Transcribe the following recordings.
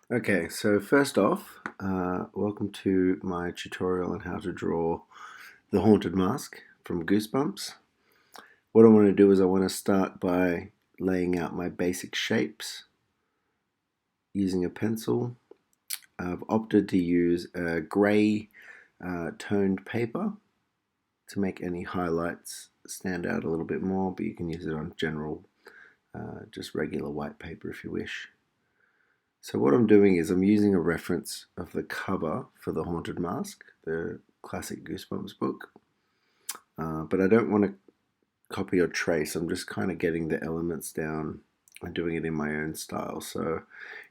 Okay, so first off, welcome to my tutorial on how to draw the Haunted Mask from Goosebumps. What I want to do is I want to start by laying out my basic shapes using a pencil. I've opted to use a grey toned paper to make any highlights stand out a little bit more, but you can use it on general, just regular white paper if you wish. So what I'm doing is I'm using a reference of the cover for The Haunted Mask, the classic Goosebumps book, but I don't want to copy or trace. I'm just kind of getting the elements down and doing it in my own style. So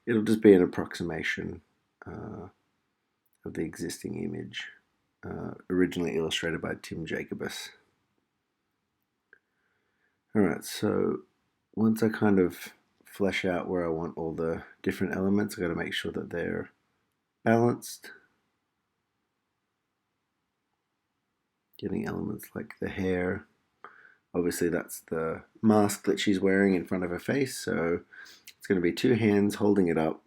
it'll just be an approximation of the existing image, originally illustrated by Tim Jacobus. Alright, so once I kind of flesh out where I want all the different elements, I've got to make sure that they're balanced. Getting elements like the hair. Obviously that's the mask that she's wearing in front of her face, so it's going to be two hands holding it up.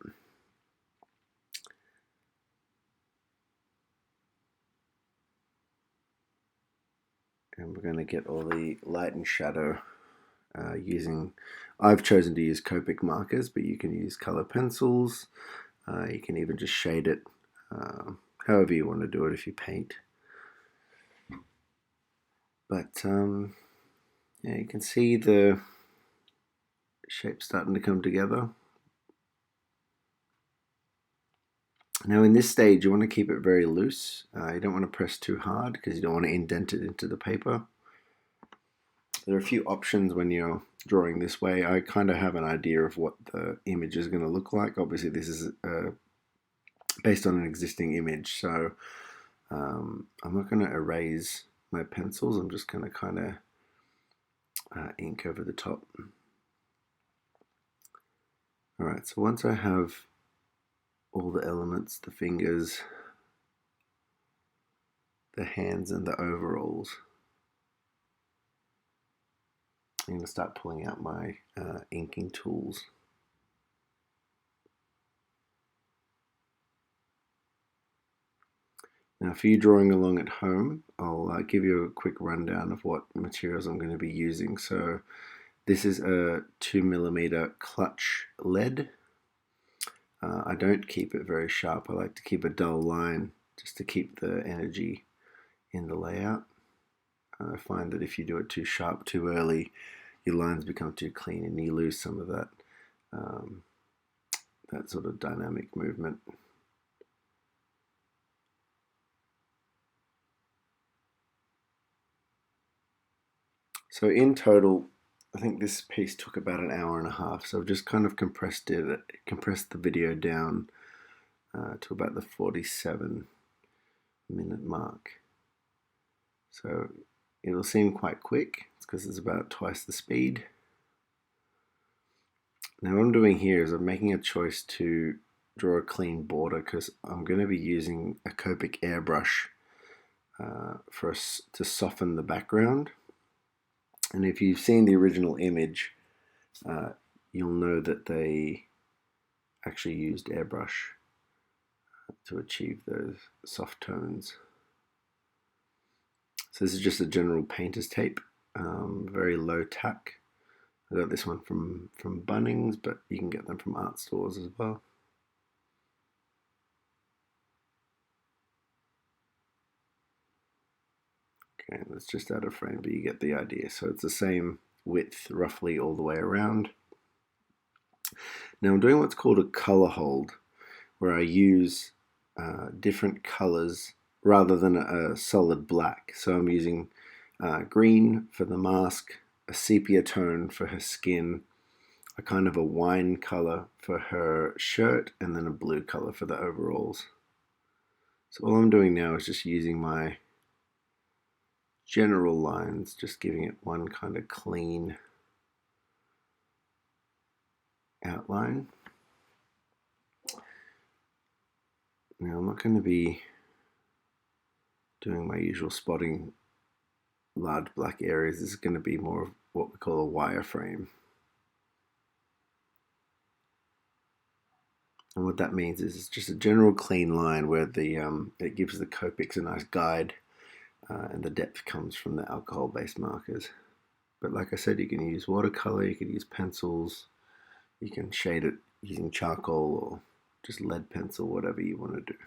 And we're going to get all the light and shadow I've chosen to use Copic markers, but you can use color pencils. You can even just shade it however you want to do it if you paint. But yeah, you can see the shape starting to come together. Now in this stage you want to keep it very loose. You don't want to press too hard because you don't want to indent it into the paper. There are a few options when you're drawing this way. I kind of have an idea of what the image is going to look like. Obviously this is based on an existing image, so I'm not going to erase my pencils. I'm just going to kind of ink over the top. Alright, so once I have all the elements, the fingers, the hands and the overalls, I'm going to start pulling out my inking tools. Now for you drawing along at home, I'll give you a quick rundown of what materials I'm going to be using. So this is a 2mm clutch lead. I don't keep it very sharp. I like to keep a dull line just to keep the energy in the layout. I find that if you do it too sharp too early, your lines become too clean and you lose some of that that sort of dynamic movement. So in total, I think this piece took about an hour and a half. So I've just kind of compressed the video down to about the 47-minute mark. So it'll seem quite quick. It's because it's about twice the speed. Now what I'm doing here is I'm making a choice to draw a clean border because I'm going to be using a Copic Airbrush for us to soften the background. And if you've seen the original image, you'll know that they actually used airbrush to achieve those soft tones. So this is just a general painter's tape, very low tack. I got this one from Bunnings, but you can get them from art stores as well. Okay, that's just out of frame, but you get the idea. So it's the same width roughly all the way around. Now I'm doing what's called a color hold, where I use different colors rather than a solid black. So I'm using green for the mask, a sepia tone for her skin, a kind of a wine color for her shirt, and then a blue color for the overalls. So all I'm doing now is just using my general lines, just giving it one kind of clean outline. Now I'm not going to be doing my usual spotting large black areas. This is going to be more of what we call a wireframe. And what that means is it's just a general clean line where it gives the Copics a nice guide, and the depth comes from the alcohol-based markers. But like I said, you can use watercolor, you can use pencils, you can shade it using charcoal or just lead pencil, whatever you want to do.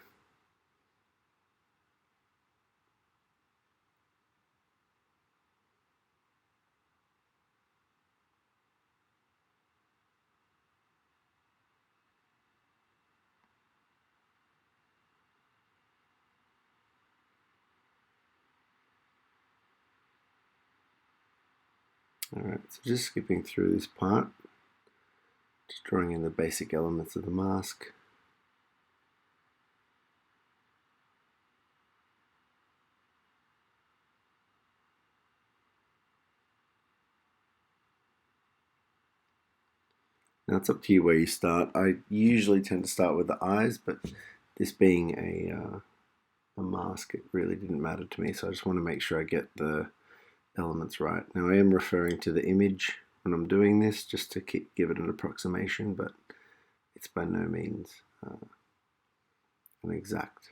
Alright, so just skipping through this part, just drawing in the basic elements of the mask. Now it's up to you where you start. I usually tend to start with the eyes, but this being a mask, it really didn't matter to me, so I just want to make sure I get the elements right. Now I am referring to the image when I'm doing this, just to give it an approximation, but it's by no means an exact.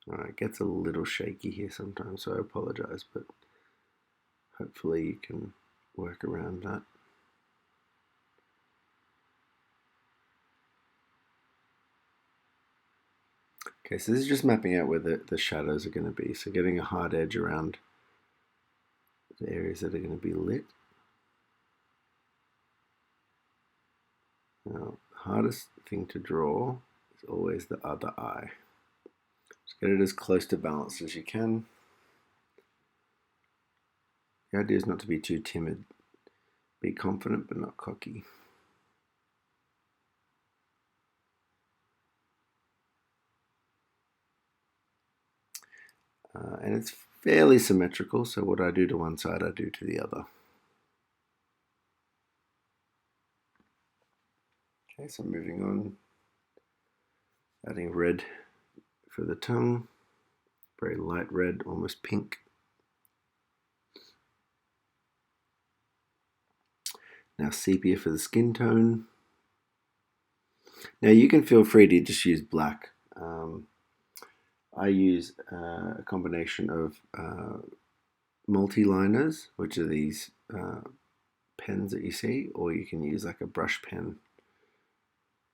It gets a little shaky here sometimes, so I apologize, but hopefully you can work around that. Okay, so this is just mapping out where the shadows are going to be, so getting a hard edge around the areas that are going to be lit. Now, the hardest thing to draw is always the other eye. Just get it as close to balanced as you can. The idea is not to be too timid. Be confident but not cocky. And it's fairly symmetrical, so what I do to one side, I do to the other. Okay, so moving on, adding red for the tongue, very light red, almost pink. Now sepia for the skin tone. Now you can feel free to just use black. I use a combination of multiliners, which are these pens that you see, or you can use like a brush pen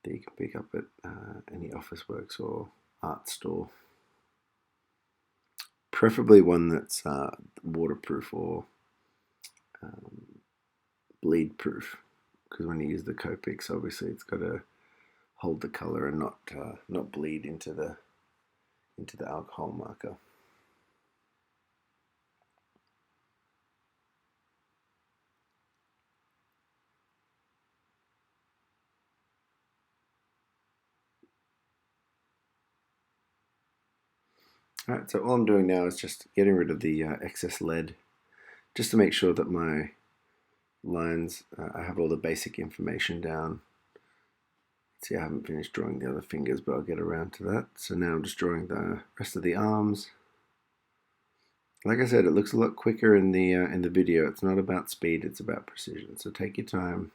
that you can pick up at any Officeworks or art store. Preferably one that's waterproof or bleed proof, because when you use the Copics, obviously it's got to hold the color and not bleed into the alcohol marker. Alright, so all I'm doing now is just getting rid of the excess lead, just to make sure that my lines, I have all the basic information down. See, I haven't finished drawing the other fingers, but I'll get around to that. So now I'm just drawing the rest of the arms. Like I said, it looks a lot quicker in the video. It's not about speed, it's about precision. So take your time,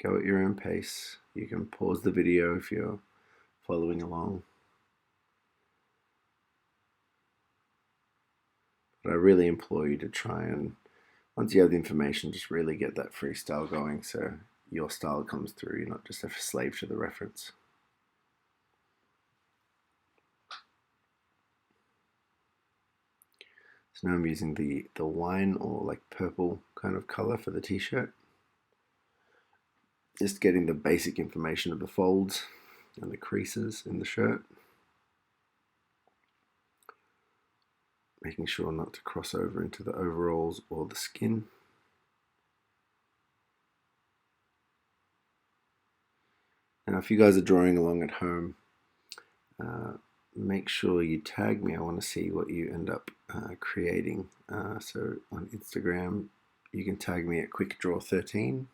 go at your own pace. You can pause the video if you're following along. But I really implore you to try and, once you have the information, just really get that freestyle going so your style comes through. You're not just a slave to the reference. So now I'm using the wine or like purple kind of color for the t-shirt. Just getting the basic information of the folds and the creases in the shirt. Making sure not to cross over into the overalls or the skin. Now if you guys are drawing along at home, make sure you tag me. I want to see what you end up creating. So on Instagram, you can tag me at QuickDraw13,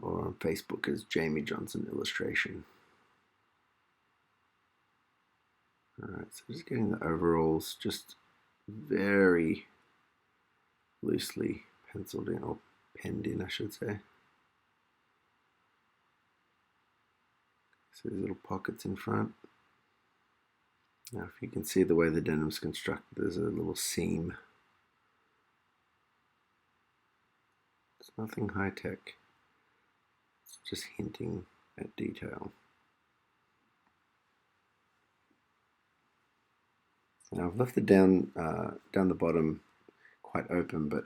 or on Facebook as Jamie Johnson Illustration. Alright, so just getting the overalls just very loosely penciled in, or penned in I should say. So these little pockets in front. Now if you can see the way the denim's constructed, there's a little seam. It's nothing high tech, it's just hinting at detail. Now I've left it down the bottom quite open, but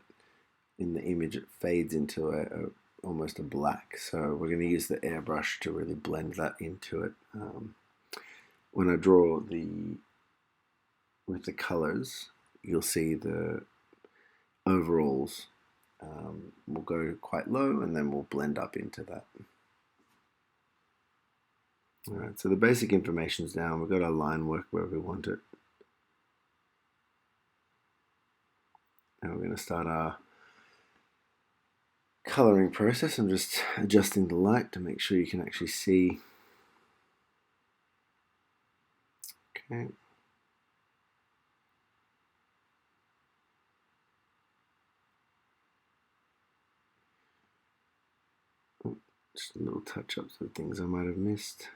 in the image it fades into almost a black. So we're going to use the airbrush to really blend that into it. When I draw with the colors, you'll see the overalls will go quite low and then we'll blend up into that. Alright, so the basic information's down. We've got our line work where we want it. Now we're going to start our coloring process. I'm just adjusting the light to make sure you can actually see. Okay. Just a little touch-ups of things I might have missed.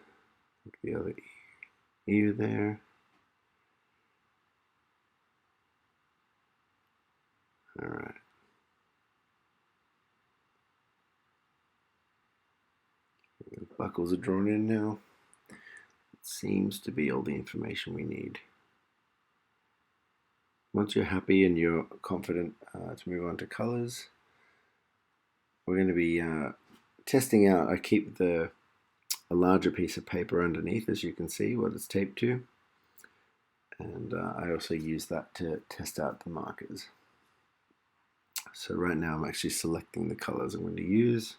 Like the other ear there. Alright. The buckles are drawn in now. It seems to be all the information we need. Once you're happy and you're confident to move on to colors, we're going to be testing out. I keep a larger piece of paper underneath, as you can see what it's taped to, and I also use that to test out the markers. So right now I'm actually selecting the colors I'm going to use.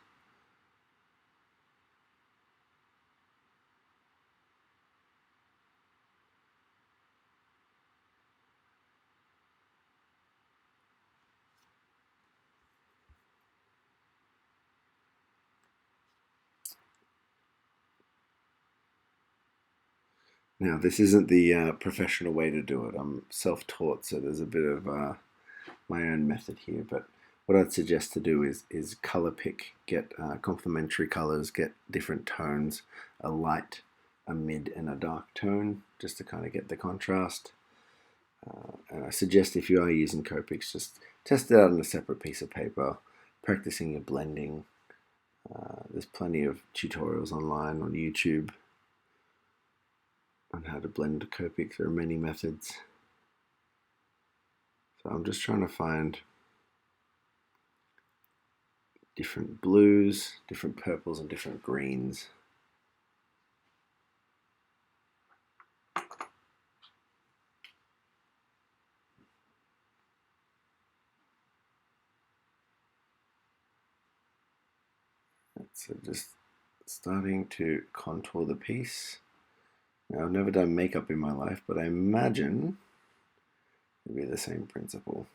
Now this isn't the professional way to do it. I'm self-taught, so there's a bit of my own method here, but what I'd suggest to do is color pick, get complementary colors, get different tones, a light, a mid, and a dark tone, just to kind of get the contrast. And I suggest if you are using Copics, just test it out on a separate piece of paper, practicing your blending. There's plenty of tutorials online on YouTube on how to blend Copics. There are many methods. So I'm just trying to find different blues, different purples, and different greens. So just starting to contour the piece. Now, I've never done makeup in my life, but I imagine it'll be the same principle.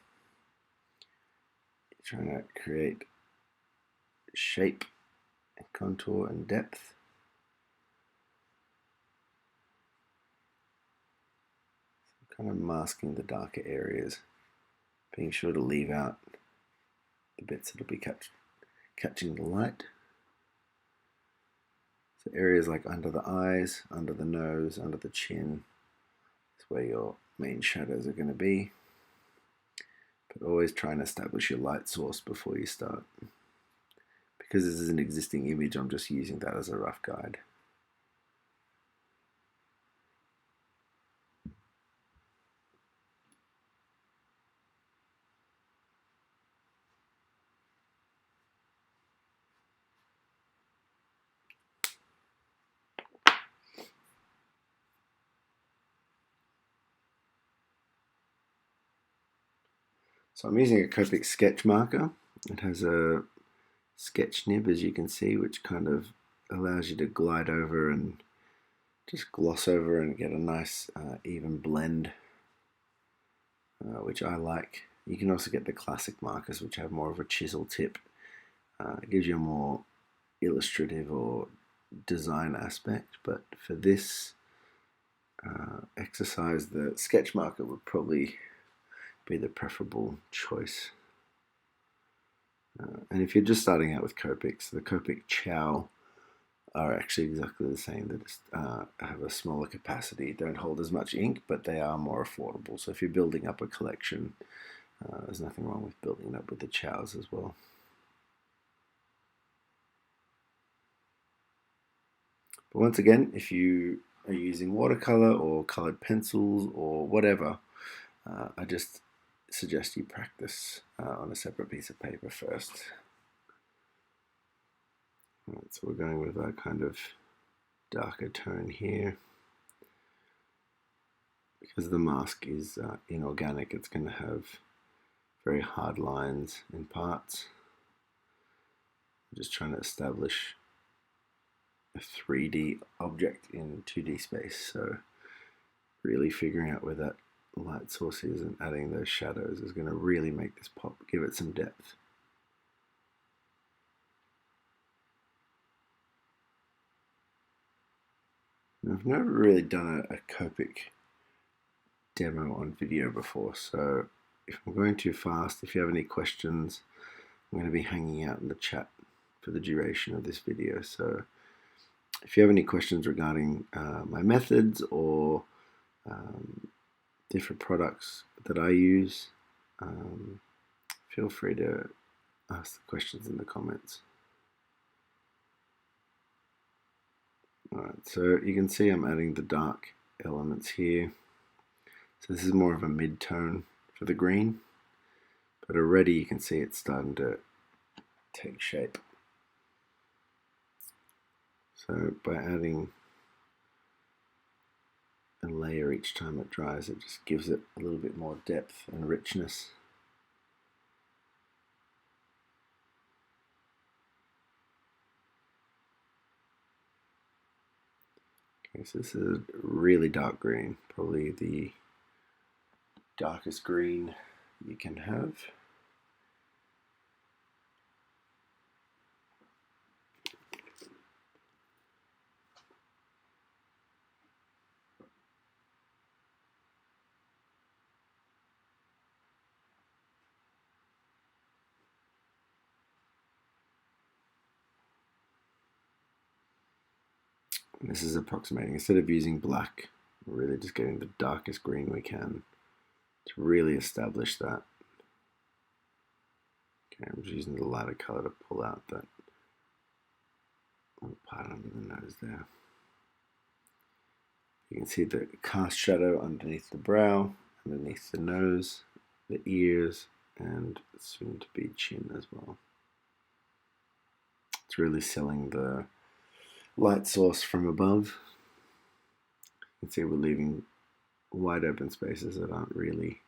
You're trying to create shape and contour and depth. So kind of masking the darker areas, being sure to leave out the bits that'll be catching the light. So areas like under the eyes, under the nose, under the chin is where your main shadows are going to be. But always try and establish your light source before you start. Because this is an existing image, I'm just using that as a rough guide. So I'm using a Copic sketch marker. It has a sketch nib, as you can see, which kind of allows you to glide over and just gloss over and get a nice even blend, which I like. You can also get the classic markers, which have more of a chisel tip. It gives you a more illustrative or design aspect, but for this exercise, the sketch marker would probably be the preferable choice. And if you're just starting out with Copics, the Copic Chow are actually exactly the same. They just have a smaller capacity, don't hold as much ink, but they are more affordable. So if you're building up a collection, there's nothing wrong with building it up with the Chows as well. But once again, if you are using watercolor or colored pencils or whatever, I just suggest you practice on a separate piece of paper first. Right, so we're going with a kind of darker tone here. Because the mask is inorganic, it's going to have very hard lines in parts. I'm just trying to establish a 3D object in 2D space, so really figuring out where that light source is and adding those shadows is going to really make this pop, give it some depth. Now, I've never really done a Copic demo on video before, so if I'm going too fast, if you have any questions, I'm going to be hanging out in the chat for the duration of this video. So if you have any questions regarding my methods or different products that I use, feel free to ask the questions in the comments. Alright, so you can see I'm adding the dark elements here. So this is more of a mid-tone for the green, but already you can see it's starting to take shape. So by adding a layer each time it dries, it just gives it a little bit more depth and richness. Okay, so this is really dark green, probably the darkest green you can have. And this is approximating, instead of using black, we're really just getting the darkest green we can to really establish that. Okay, I'm just using the lighter color to pull out that little part under the nose there. You can see the cast shadow underneath the brow, underneath the nose, the ears, and soon to be chin as well. It's really selling the light source from above. You can see we're leaving wide open spaces that aren't really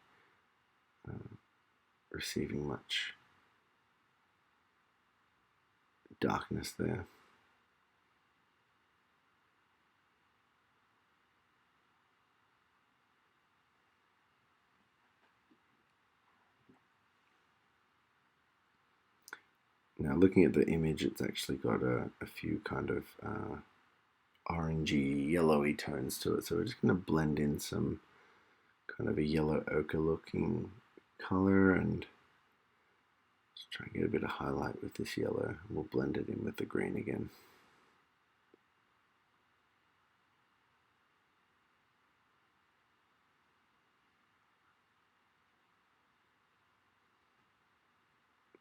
receiving much darkness there. Now looking at the image, it's actually got a few kind of orangey, yellowy tones to it. So we're just going to blend in some kind of a yellow ochre looking color and just try and get a bit of highlight with this yellow. We'll blend it in with the green again.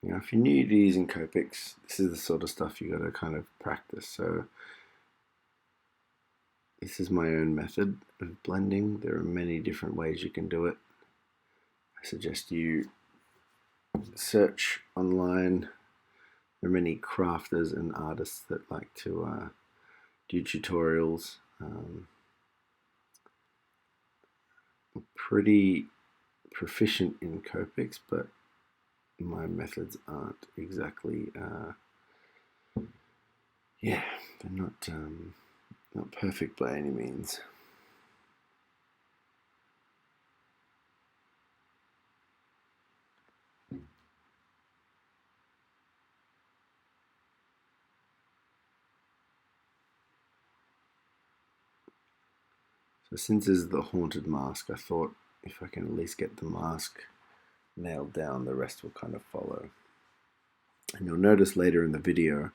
Now, if you're new to using Copics, this is the sort of stuff you got to kind of practice. So this is my own method of blending. There are many different ways you can do it. I suggest you search online. There are many crafters and artists that like to do tutorials. I'm pretty proficient in Copics, but my methods aren't exactly, they're not perfect by any means. So since this is the haunted mask, I thought if I can at least get the mask nailed down, the rest will kind of follow. And you'll notice later in the video,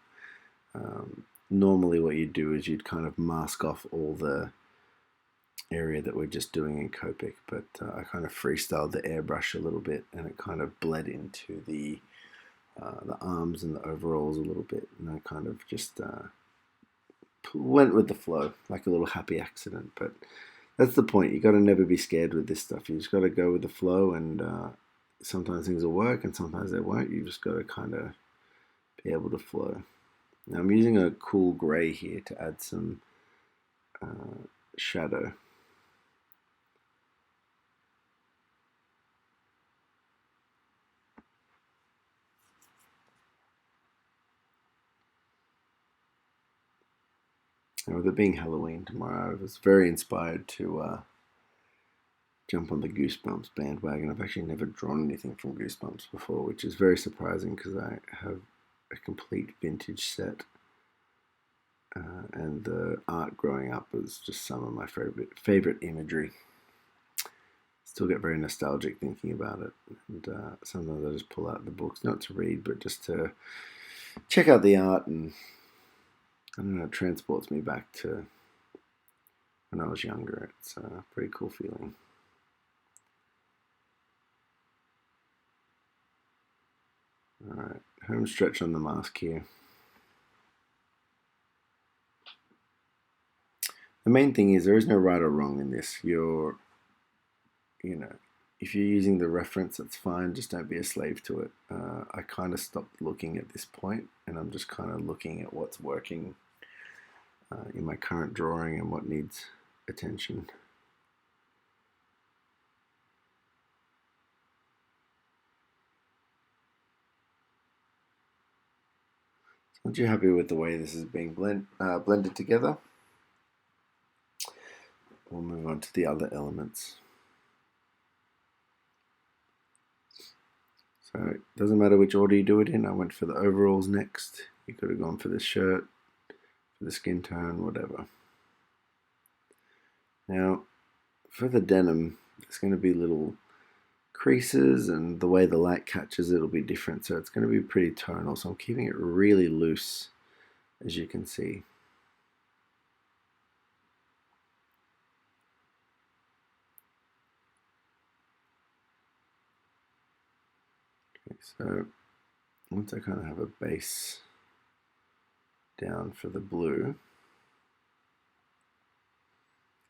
normally what you'd do is you'd kind of mask off all the area that we're just doing in Copic, but I kind of freestyled the airbrush a little bit, and it kind of bled into the arms and the overalls a little bit, and I kind of just went with the flow, like a little happy accident. But that's the point. You got to never be scared with this stuff. You just got to go with the flow, and sometimes things will work, and sometimes they won't. You just got to kind of be able to flow. Now I'm using a cool gray here to add some shadow. And with it being Halloween tomorrow, I was very inspired to jump on the Goosebumps bandwagon. I've actually never drawn anything from Goosebumps before, which is very surprising because I have a complete vintage set. And the art growing up was just some of my favorite imagery. Still get very nostalgic thinking about it, and sometimes I just pull out the books, not to read, but just to check out the art, and I don't know, it transports me back to when I was younger. It's a pretty cool feeling. Alright, home stretch on the mask here. The main thing is there is no right or wrong in this. If you're using the reference, that's fine. Just don't be a slave to it. I kind of stopped looking at this point, and I'm just kind of looking at what's working in my current drawing and what needs attention. So once you're happy with the way this is being blended together, we'll move on to the other elements. So it doesn't matter which order you do it in. I went for the overalls next. You could have gone for the shirt, for the skin tone, whatever. Now, for the denim, there's going to be little creases, and the way the light catches it will be different. So it's going to be pretty tonal. So I'm keeping it really loose, as you can see. So once I kind of have a base down for the blue,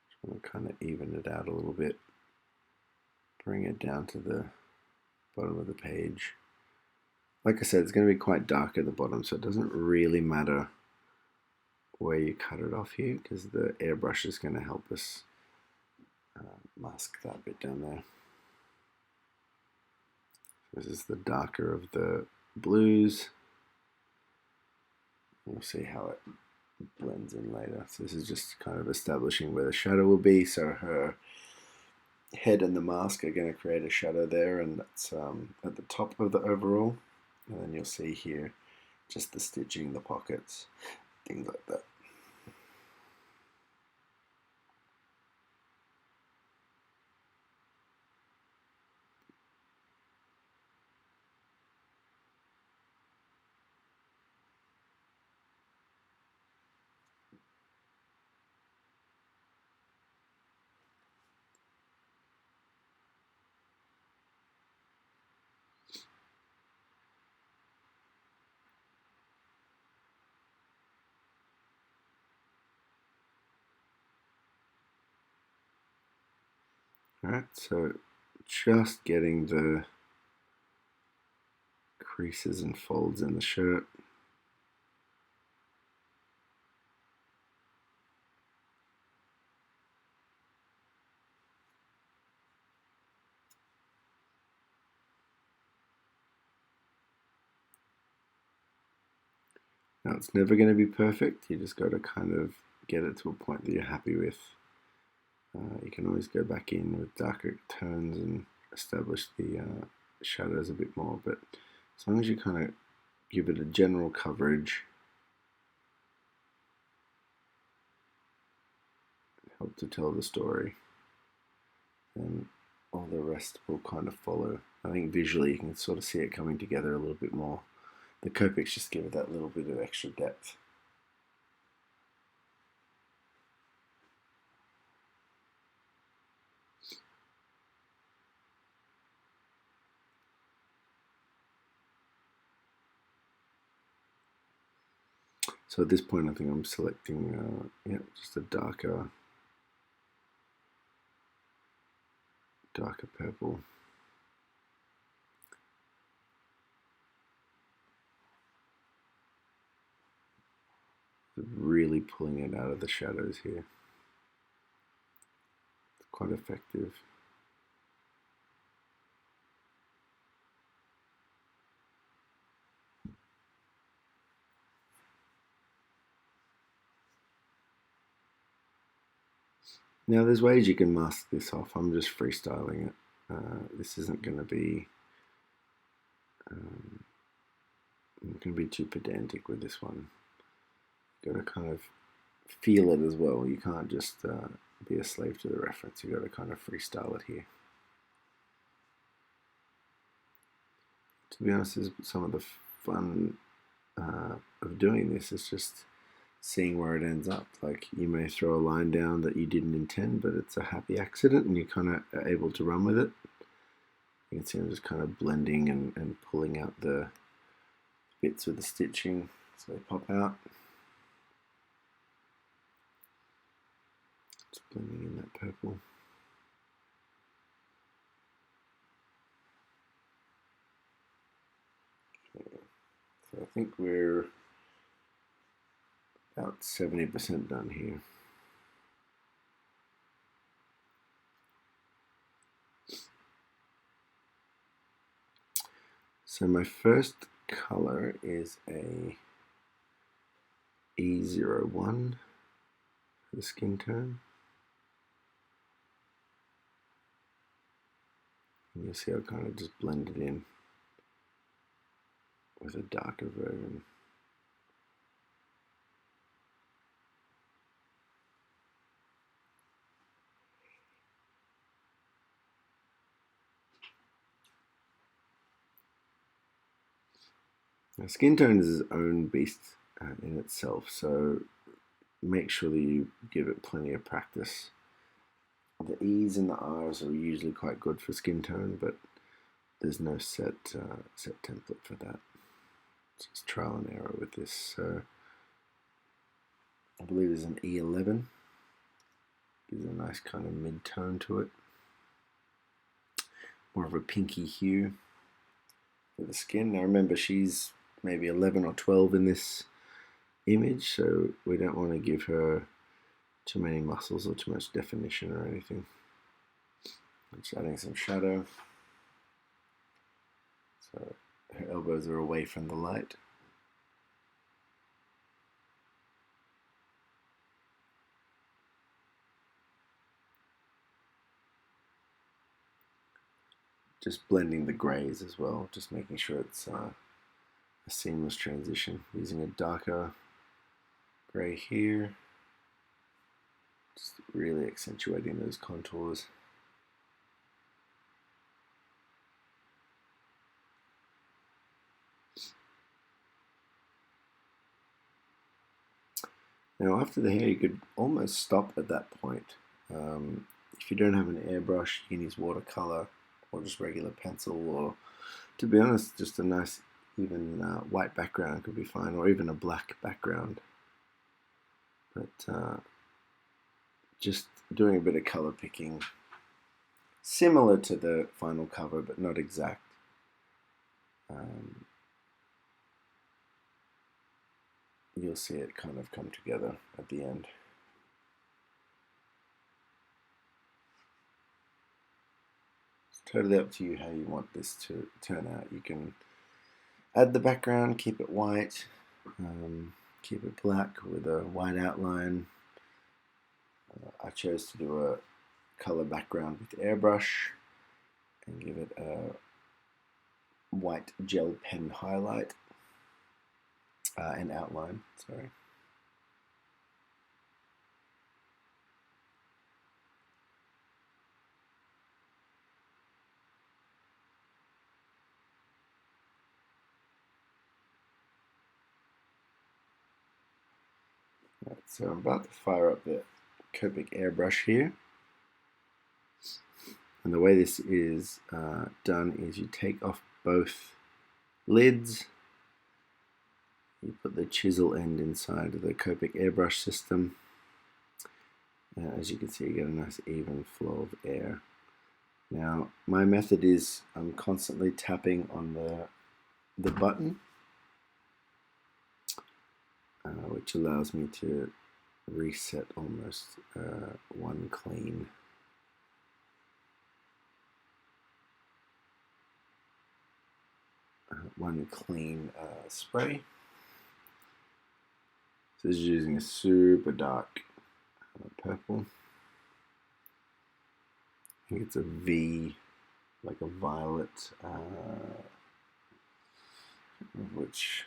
just want to kind of even it out a little bit, bring it down to the bottom of the page. Like I said, it's going to be quite dark at the bottom, so it doesn't really matter where you cut it off here, because the airbrush is going to help us mask that bit down there. This is the darker of the blues. We'll see how it blends in later. So this is just kind of establishing where the shadow will be. So her head and the mask are going to create a shadow there, and that's at the top of the overall. And then you'll see here just the stitching, the pockets, things like that. Alright, so just getting the creases and folds in the shirt. Now it's never going to be perfect. You just got to kind of get it to a point that you're happy with. You can always go back in with darker tones and establish the shadows a bit more, but as long as you kind of give it a general coverage, it help to tell the story, and all the rest will kind of follow. I think visually you can sort of see it coming together a little bit more. The Copics just give it that little bit of extra depth. So at this point I think I'm selecting just a darker purple. Really pulling it out of the shadows here. It's quite effective. Now there's ways you can mask this off. I'm just freestyling it. This isn't going to be too pedantic with this one. You've got to kind of feel it as well. You can't just be a slave to the reference. You've got to kind of freestyle it here. To be honest, some of the fun of doing this is just seeing where it ends up. Like, you may throw a line down that you didn't intend, but it's a happy accident and you kind of are able to run with it. You can see I'm just kind of blending and pulling out the bits with the stitching so they pop out. Just blending in that purple. Okay. So I think we're about 70% done here. So my first color is a E01 for the skin tone. And you'll see I'll kind of just blend it in with a darker version. Now, skin tone is its own beast in itself, so make sure that you give it plenty of practice. The E's and the R's are usually quite good for skin tone, but there's no set template for that. It's just trial and error with this. So I believe there's an E11. Gives a nice kind of mid-tone to it. More of a pinky hue for the skin. Now remember, she's maybe 11 or 12 in this image, so we don't want to give her too many muscles or too much definition or anything. I'm just adding some shadow, so her elbows are away from the light. Just blending the grays as well, just making sure it's a seamless transition. Using a darker gray here, just really accentuating those contours. Now after the hair, you could almost stop at that point. If you don't have an airbrush, you can use watercolor or just regular pencil, or, to be honest, just a nice even white background could be fine, or even a black background. But just doing a bit of color picking, similar to the final cover, but not exact. You'll see it kind of come together at the end. It's totally up to you how you want this to turn out. You can add the background, keep it white, keep it black with a white outline. I chose to do a color background with airbrush and give it a white gel pen highlight and outline, sorry. Right, so I'm about to fire up the Copic Airbrush here. And the way this is done is you take off both lids, you put the chisel end inside of the Copic Airbrush system. As you can see, you get a nice even flow of air. Now, my method is I'm constantly tapping on the button, which allows me to reset almost one clean spray. So this is using a super dark purple. I think it's a V, like a violet, which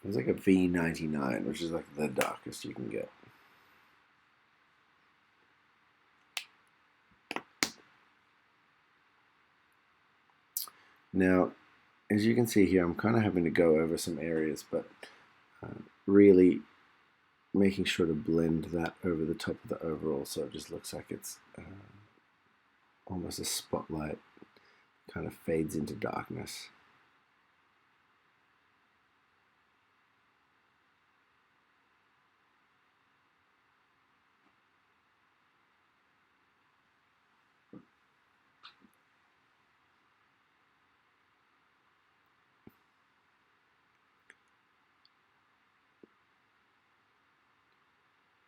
it's like a V99, which is like the darkest you can get. Now, as you can see here, I'm kind of having to go over some areas, but really making sure to blend that over the top of the overall so it just looks like it's almost a spotlight, kind of fades into darkness.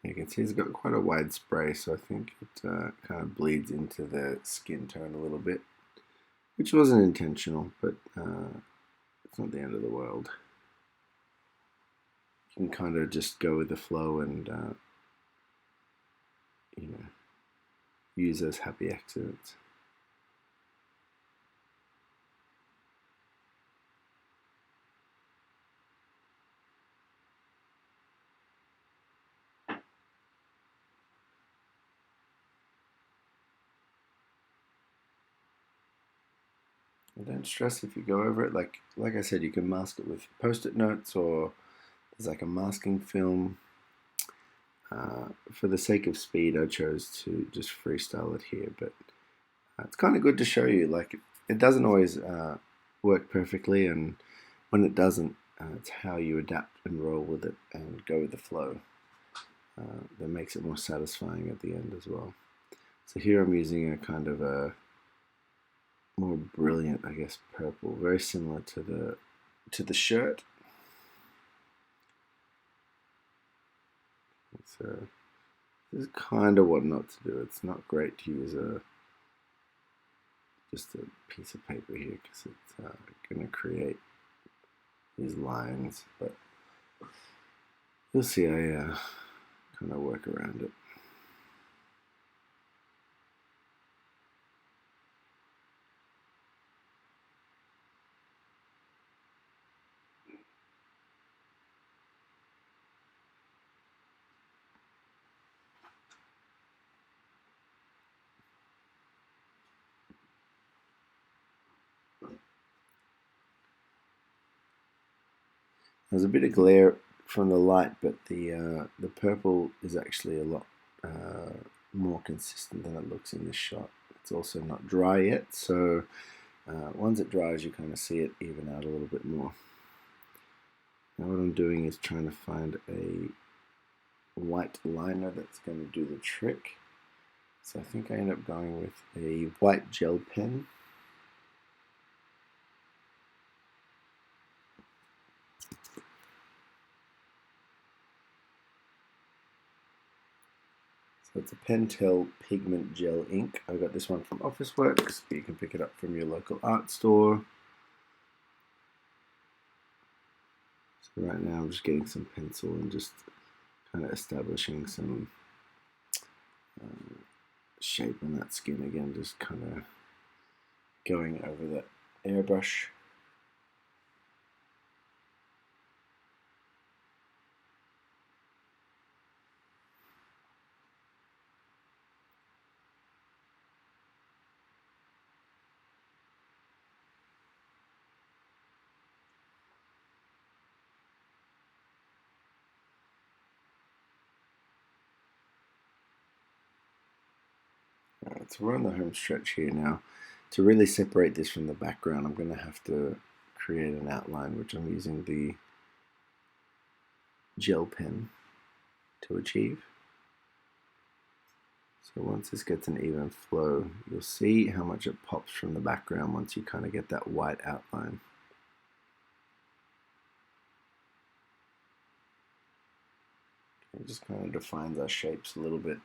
You can see it's got quite a wide spray, so I think it kind of bleeds into the skin tone a little bit, which wasn't intentional, but it's not the end of the world. You can kind of just go with the flow and use those happy accidents. And don't stress if you go over it. Like I said, you can mask it with post-it notes, or there's like a masking film. For the sake of speed, I chose to just freestyle it here, but it's kind of good to show you. Like, it doesn't always work perfectly, and when it doesn't, it's how you adapt and roll with it and go with the flow that makes it more satisfying at the end as well. So here I'm using a kind of a more brilliant, I guess, purple, very similar to the shirt. So this is kind of what not to do. It's not great to use just a piece of paper here because it's going to create these lines, but you'll see I kind of work around it. There's a bit of glare from the light, but the purple is actually a lot more consistent than it looks in this shot. It's also not dry yet, so once it dries, you kind of see it even out a little bit more. Now what I'm doing is trying to find a white liner that's going to do the trick. So I think I end up going with a white gel pen. So it's a Pentel Pigment Gel ink. I got this one from Officeworks, but you can pick it up from your local art store. So right now I'm just getting some pencil and just kind of establishing some shape on that skin again, just kind of going over that airbrush. Alright, so we're on the home stretch here now. To really separate this from the background, I'm going to have to create an outline, which I'm using the gel pen to achieve. So once this gets an even flow, you'll see how much it pops from the background once you kind of get that white outline. It just kind of defines our shapes a little bit.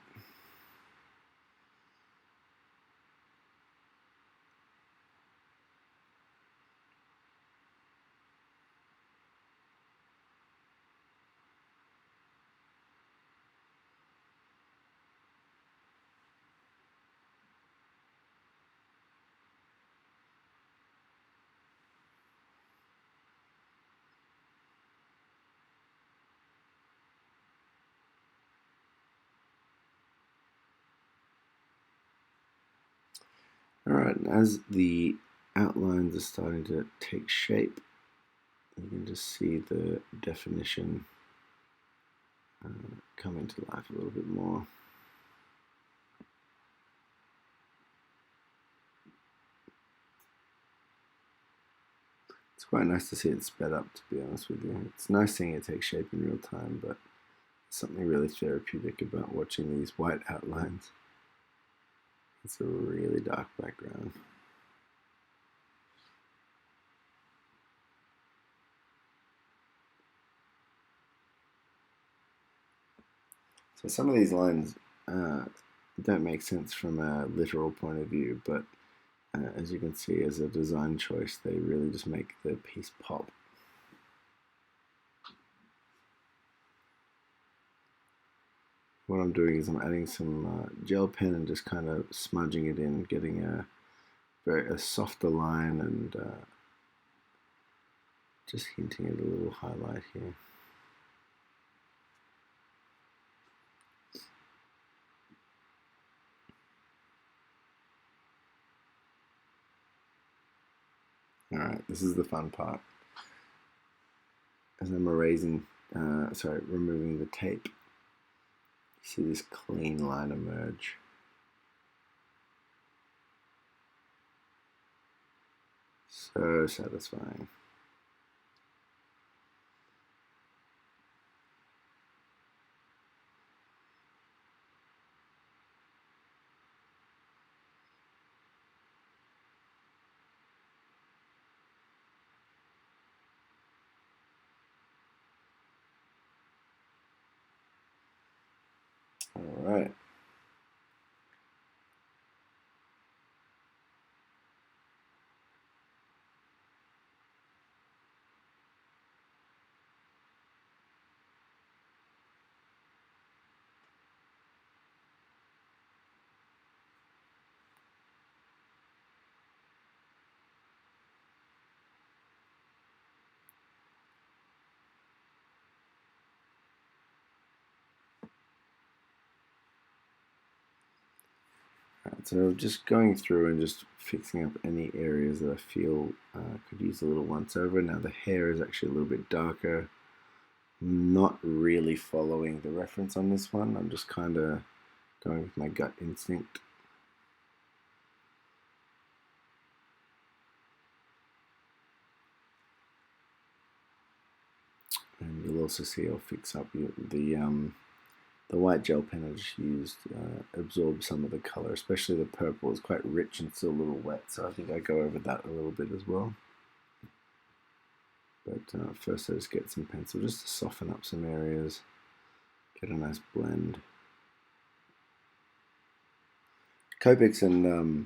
Alright, as the outlines are starting to take shape, you can just see the definition come into life a little bit more. It's quite nice to see it sped up, to be honest with you. It's nice seeing it take shape in real time, but there's something really therapeutic about watching these white outlines. It's a really dark background. So some of these lines don't make sense from a literal point of view, but as you can see, as a design choice, they really just make the piece pop. What I'm doing is I'm adding some gel pen and just kind of smudging it in, getting a softer line and just hinting at a little highlight here. Alright, this is the fun part. As I'm removing the tape, you see this clean line emerge. So satisfying. All right. So just going through and just fixing up any areas that I feel could use a little once over. Now the hair is actually a little bit darker. I'm not really following the reference on this one. I'm just kind of going with my gut instinct. And you'll also see I'll fix up the white gel pen I just used absorbs some of the color, especially the purple. It's quite rich and still a little wet, so I think I go over that a little bit as well. But first I just get some pencil just to soften up some areas, get a nice blend. Copics and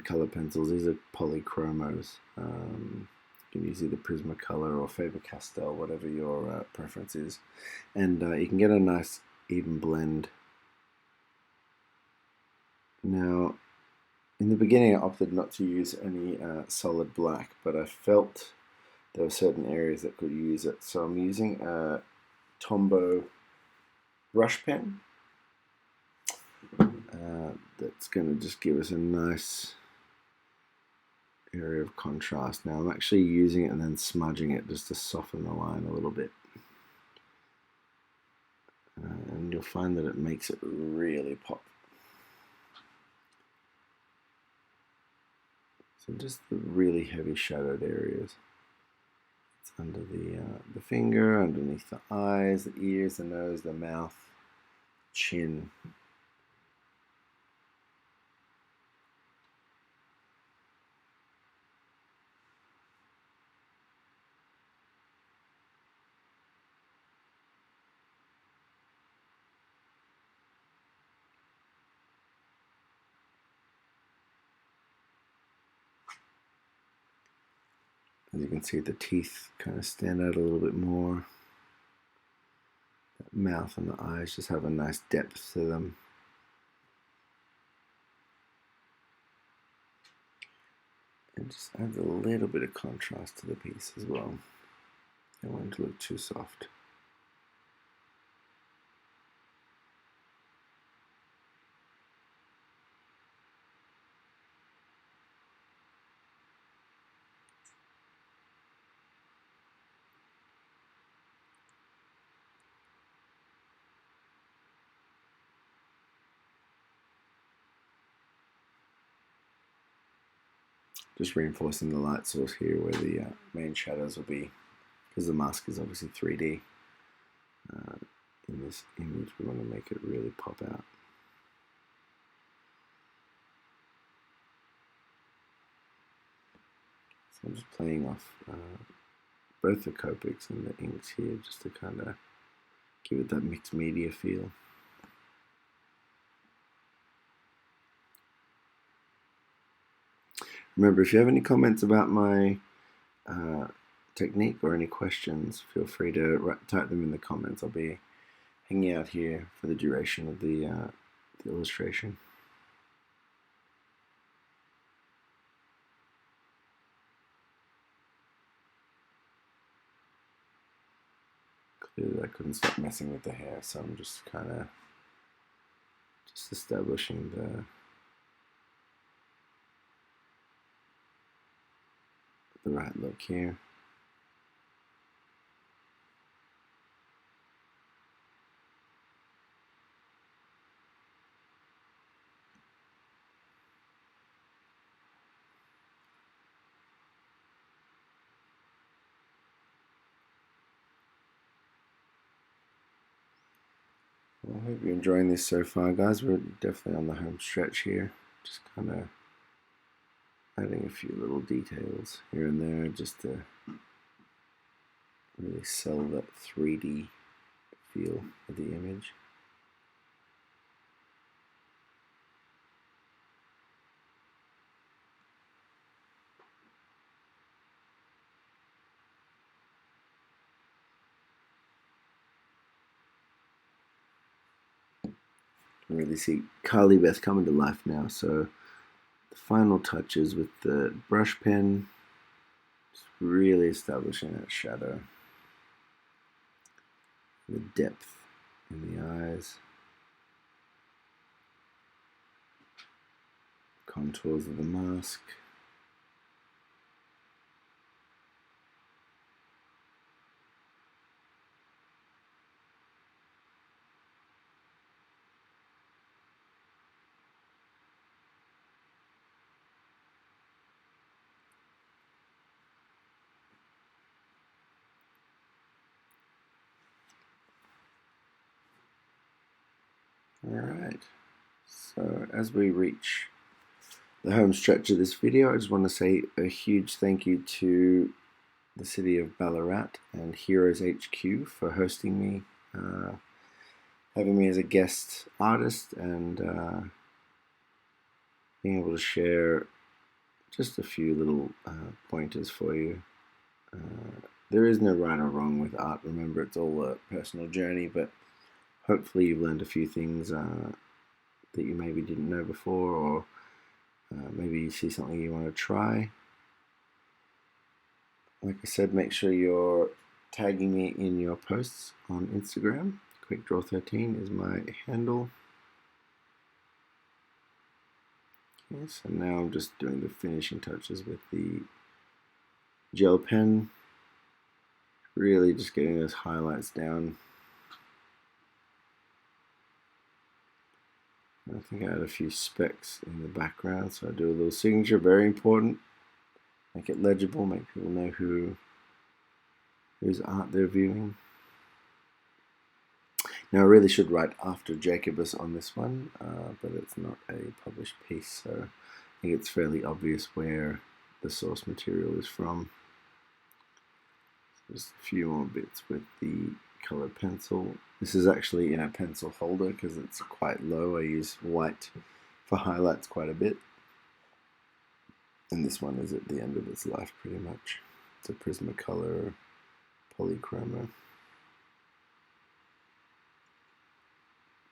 color pencils, these are polychromos. You can use either Prismacolor or Faber-Castell, whatever your preference is. And you can get a nice even blend. Now, in the beginning I opted not to use any solid black, but I felt there were certain areas that could use it. So I'm using a Tombow brush pen. That's going to just give us a nice area of contrast. Now I'm actually using it and then smudging it just to soften the line a little bit. And you'll find that it makes it really pop. So just the really heavy shadowed areas. It's under the finger, underneath the eyes, the ears, the nose, the mouth, chin. As you can see, the teeth kind of stand out a little bit more. The mouth and the eyes just have a nice depth to them. It just adds a little bit of contrast to the piece as well. I don't want it to look too soft. Just reinforcing the light source here where the main shadows will be, because the mask is obviously 3D. In this image, we want to make it really pop out. So I'm just playing off both the Copics and the inks here, just to kind of give it that mixed media feel. Remember, if you have any comments about my technique or any questions, feel free to type them in the comments. I'll be hanging out here for the duration of the illustration. Clearly I couldn't stop messing with the hair, so I'm just kind of establishing the right look here. Well, I hope you're enjoying this so far, guys. We're definitely on the home stretch here. Just kind of adding a few little details here and there just to really sell that 3D feel of the image. You can really see Carly Beth coming to life now. So the final touches with the brush pen, just really establishing that shadow, the depth in the eyes, contours of the mask. Alright, so as we reach the home stretch of this video, I just want to say a huge thank you to the city of Ballarat and Heroes HQ for hosting me, having me as a guest artist, and being able to share just a few little pointers for you. There is no right or wrong with art. Remember, it's all a personal journey, but hopefully you've learned a few things that you maybe didn't know before, or maybe you see something you want to try. Like I said, make sure you're tagging me in your posts on Instagram. QuickDraw13 is my handle. Okay, so now I'm just doing the finishing touches with the gel pen. Really just getting those highlights down. I think I had a few specks in the background, so I do a little signature, very important. make it legible, make people know whose art they're viewing. Now I really should write after Jacobus on this one, but it's not a published piece, so I think it's fairly obvious where the source material is from. There's a few more bits with the colored pencil. This is actually in a pencil holder because it's quite low. I use white for highlights quite a bit. And this one is at the end of its life pretty much. It's a Prismacolor polychroma.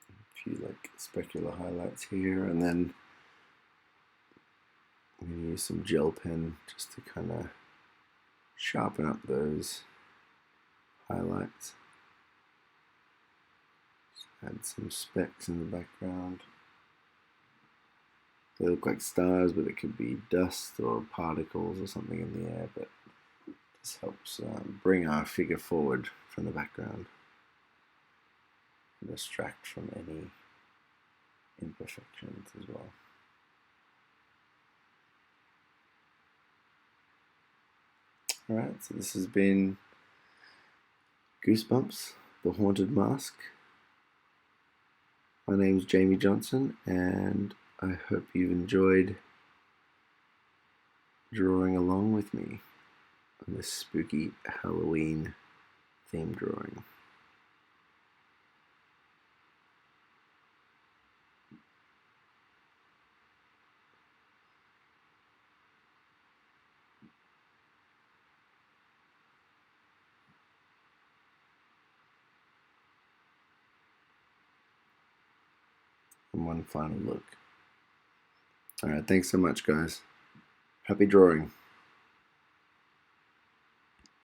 A few like specular highlights here, and then I'm going to use some gel pen just to kind of sharpen up those highlights. Just add some specks in the background. They look like stars, but it could be dust or particles or something in the air, but this helps bring our figure forward from the background and distract from any imperfections as well. Alright, so this has been Goosebumps, The Haunted Mask. My name's Jamie Johnson, and I hope you've enjoyed drawing along with me on this spooky Halloween theme drawing. And one final look. Alright, thanks so much, guys. Happy drawing.